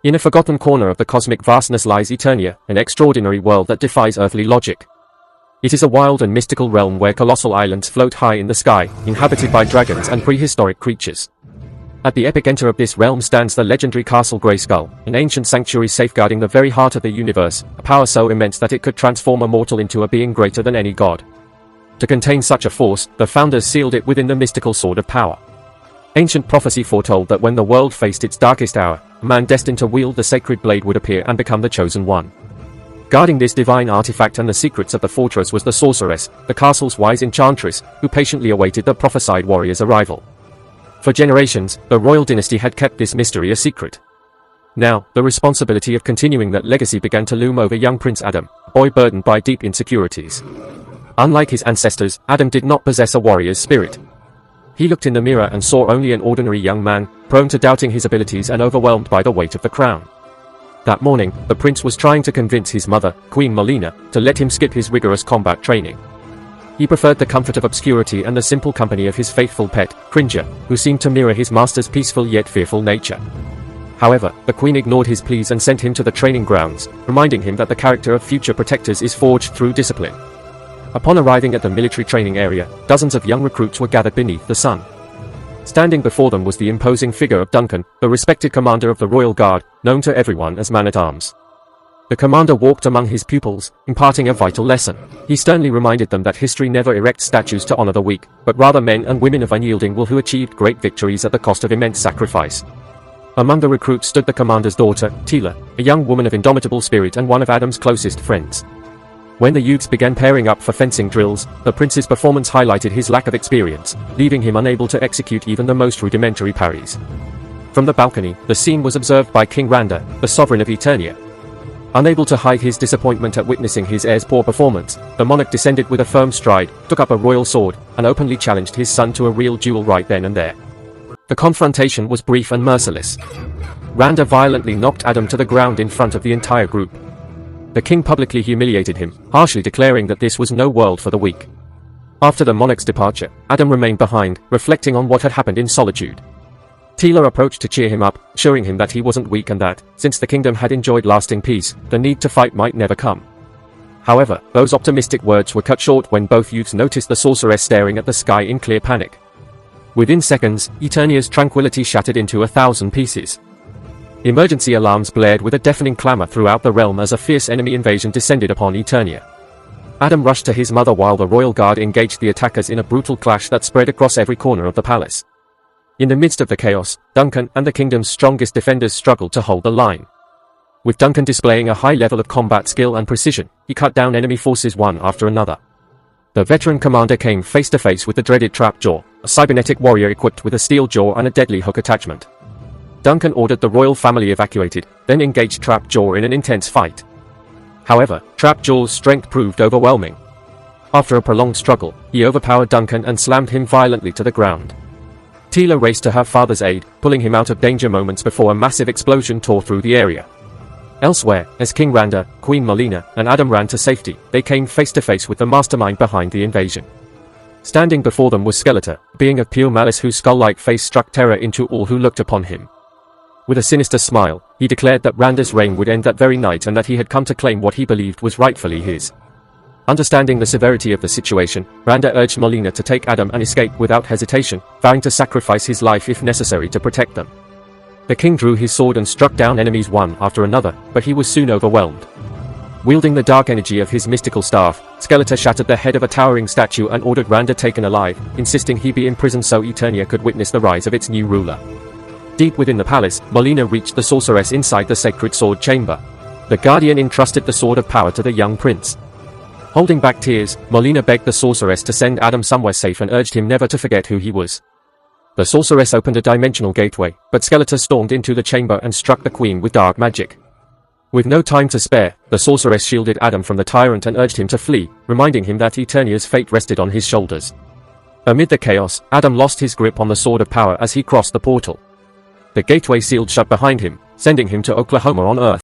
In a forgotten corner of the cosmic vastness lies Eternia, an extraordinary world that defies earthly logic. It is a wild and mystical realm where colossal islands float high in the sky, inhabited by dragons and prehistoric creatures. At the epicenter of this realm stands the legendary Castle Grayskull, an ancient sanctuary safeguarding the very heart of the universe, a power so immense that it could transform a mortal into a being greater than any god. To contain such a force, the founders sealed it within the mystical Sword of Power. Ancient prophecy foretold that when the world faced its darkest hour, a man destined to wield the sacred blade would appear and become the chosen one. Guarding this divine artifact and the secrets of the fortress was the sorceress, the castle's wise enchantress, who patiently awaited the prophesied warrior's arrival. For generations, the royal dynasty had kept this mystery a secret. Now, the responsibility of continuing that legacy began to loom over young Prince Adam, a boy burdened by deep insecurities. Unlike his ancestors, Adam did not possess a warrior's spirit. He looked in the mirror and saw only an ordinary young man, prone to doubting his abilities and overwhelmed by the weight of the crown. That morning, the prince was trying to convince his mother, Queen Marlena, to let him skip his rigorous combat training. He preferred the comfort of obscurity and the simple company of his faithful pet, Cringer, who seemed to mirror his master's peaceful yet fearful nature. However, the queen ignored his pleas and sent him to the training grounds, reminding him that the character of future protectors is forged through discipline. Upon arriving at the military training area, dozens of young recruits were gathered beneath the sun. Standing before them was the imposing figure of Duncan, the respected commander of the Royal Guard, known to everyone as Man-at-Arms. The commander walked among his pupils, imparting a vital lesson. He sternly reminded them that history never erects statues to honor the weak, but rather men and women of unyielding will who achieved great victories at the cost of immense sacrifice. Among the recruits stood the commander's daughter, Teela, a young woman of indomitable spirit and one of Adam's closest friends. When the youths began pairing up for fencing drills, the prince's performance highlighted his lack of experience, leaving him unable to execute even the most rudimentary parries. From the balcony, the scene was observed by King Randor, the sovereign of Eternia. Unable to hide his disappointment at witnessing his heir's poor performance, the monarch descended with a firm stride, took up a royal sword, and openly challenged his son to a real duel right then and there. The confrontation was brief and merciless. Randor violently knocked Adam to the ground in front of the entire group. The king publicly humiliated him, harshly declaring that this was no world for the weak. After the monarch's departure, Adam remained behind, reflecting on what had happened in solitude. Teela approached to cheer him up, assuring him that he wasn't weak and that, since the kingdom had enjoyed lasting peace, the need to fight might never come. However, those optimistic words were cut short when both youths noticed the sorceress staring at the sky in clear panic. Within seconds, Eternia's tranquility shattered into 1,000 pieces. Emergency alarms blared with a deafening clamor throughout the realm as a fierce enemy invasion descended upon Eternia. Adam rushed to his mother while the royal guard engaged the attackers in a brutal clash that spread across every corner of the palace. In the midst of the chaos, Duncan and the kingdom's strongest defenders struggled to hold the line. With Duncan displaying a high level of combat skill and precision, he cut down enemy forces one after another. The veteran commander came face to face with the dreaded Trapjaw, a cybernetic warrior equipped with a steel jaw and a deadly hook attachment. Duncan ordered the royal family evacuated, then engaged Trapjaw in an intense fight. However, Trapjaw's strength proved overwhelming. After a prolonged struggle, he overpowered Duncan and slammed him violently to the ground. Teela raced to her father's aid, pulling him out of danger moments before a massive explosion tore through the area. Elsewhere, as King Randor, Queen Marlena, and Adam ran to safety, they came face to face with the mastermind behind the invasion. Standing before them was Skeletor, a being of pure malice whose skull-like face struck terror into all who looked upon him. With a sinister smile, he declared that Randor's reign would end that very night and that he had come to claim what he believed was rightfully his. Understanding the severity of the situation, Randor urged Marlena to take Adam and escape without hesitation, vowing to sacrifice his life if necessary to protect them. The king drew his sword and struck down enemies one after another, but he was soon overwhelmed. Wielding the dark energy of his mystical staff, Skeletor shattered the head of a towering statue and ordered Randor taken alive, insisting he be imprisoned so Eternia could witness the rise of its new ruler. Deep within the palace, Marlena reached the sorceress inside the sacred sword chamber. The guardian entrusted the sword of power to the young prince. Holding back tears, Marlena begged the sorceress to send Adam somewhere safe and urged him never to forget who he was. The sorceress opened a dimensional gateway, but Skeletor stormed into the chamber and struck the queen with dark magic. With no time to spare, the sorceress shielded Adam from the tyrant and urged him to flee, reminding him that Eternia's fate rested on his shoulders. Amid the chaos, Adam lost his grip on the sword of power as he crossed the portal. The gateway sealed shut behind him, sending him to Oklahoma on Earth.